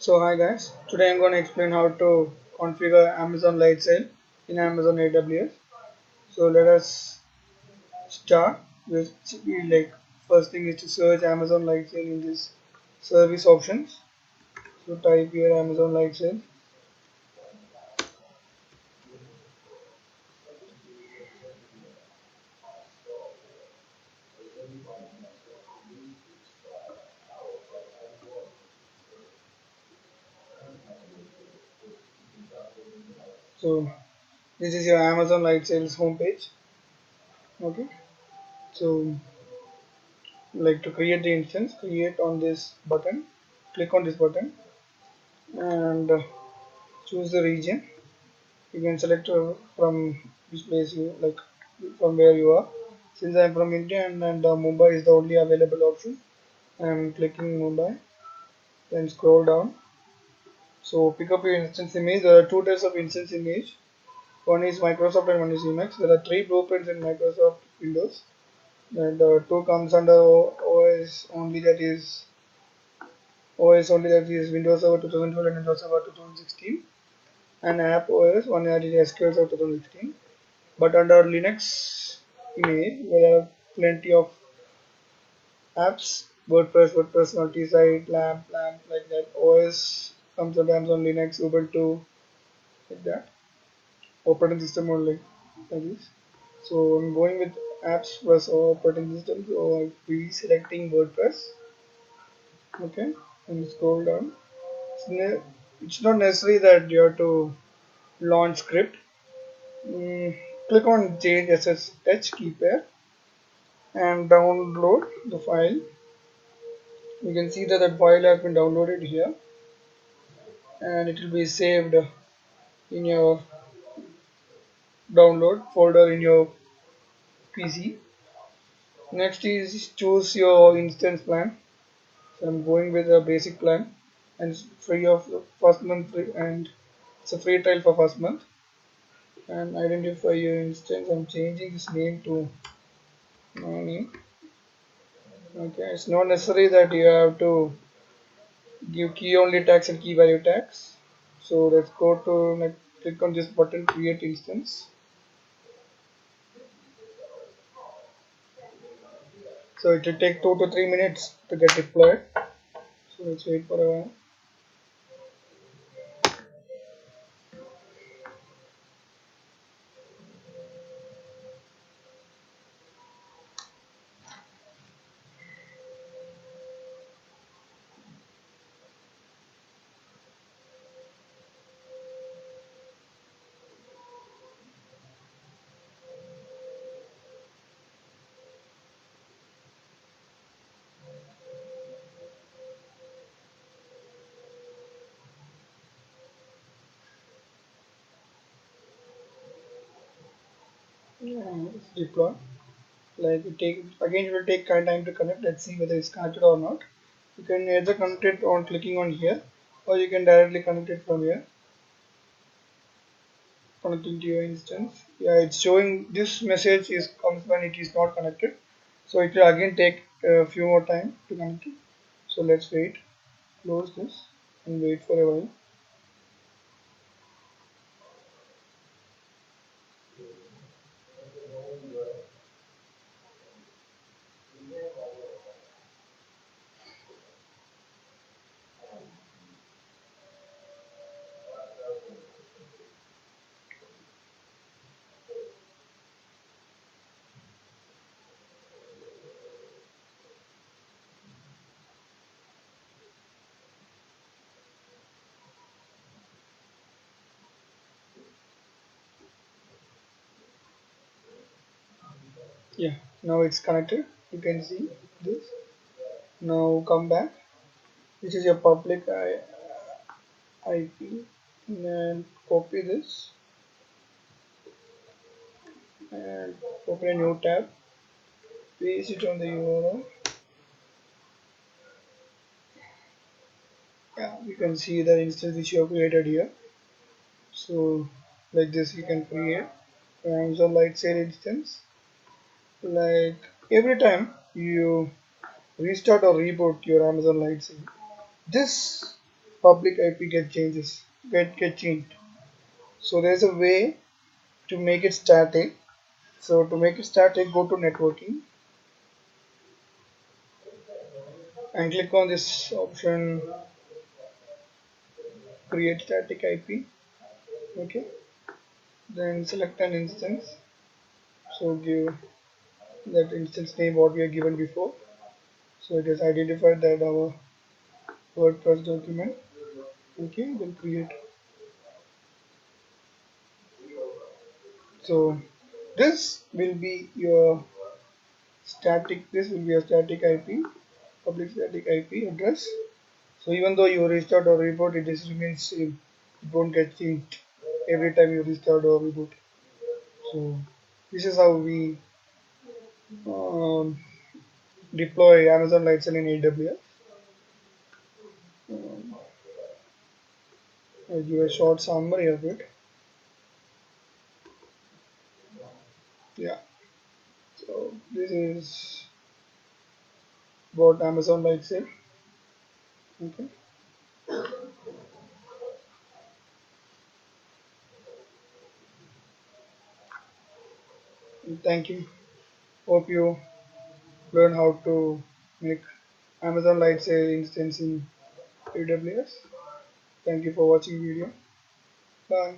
So hi guys, today I'm going to explain how to configure Amazon Lightsail in Amazon AWS. So let us start with like first thing is to search Amazon Lightsail in this service options. So type here Amazon Lightsail. So this is your Amazon Lightsail's homepage. Okay. So like to create the instance, create on this button. Click on this button and choose the region. You can select from which place you like, from where you are. Since I am from India and Mumbai is the only available option, I am clicking Mumbai. Then scroll down. So pick up your instance image. There are two types of instance image. One is Microsoft and one is Emacs. There are three blueprints in Microsoft Windows. And two comes under OS only, that is Windows Server 2012 and Windows Server 2016, and App OS one that is SQL Server 2016. But under Linux image, there are plenty of apps: WordPress, multi-site, LAMP, like that. OS comes sometimes on Linux, Ubuntu, like that. Operating system only, like this. So I'm going with apps plus operating system. So I'll be selecting WordPress. Okay, and scroll down. It's not necessary that you have to launch script. Mm, Click on change SSH key pair and download the file. You can see that file has been downloaded here and it will be saved in your download folder in your PC. Next is choose your instance plan. So I'm going with a basic plan and it's free of the first month free, and it's a free trial for first month. And identify your instance. I'm changing this name to my name. Okay, it's not necessary that you have to give key only tags and key value tags. So let's go to like, click on this button, create instance. So it will take 2 to 3 minutes to get deployed. So let's wait for a while. Yeah, it's deployed. Like it will take kind of time to connect. Let's see whether it's connected or not. You can either connect it on clicking on here, or you can directly connect it from here, connecting to your instance. Yeah, it's showing this message is comes when it is not connected. So it will again take a few more time to connect it. So let's wait. Close this and wait for a while. Yeah, now it's connected. You can see this. Now come back. This is your public IP, and copy this and open a new tab. Paste it on the URL. Yeah, you can see the instance which you have created here. So like this you can create Amazon Lightsail instance. Like every time you restart or reboot your Amazon Lightsail, this public IP get changed. So there's a way to make it static. So to make it static, go to networking and click on this option, create static IP. Okay, then select an instance. So give that instance name what we have given before. So it is identified that our WordPress document. Okay, then create. So this will be your static. This will be a static IP, public static IP address. So even though you restart or reboot, it is remains same. It won't get changed every time you restart or reboot. So this is how we um, deploy Amazon Lightsail in AWS. Um, I'll give a short summary of it. Yeah. So this is about Amazon Lightsail. Okay. And thank you. Hope you learn how to make Amazon Lightsail instance in AWS. Thank you for watching video. Bye.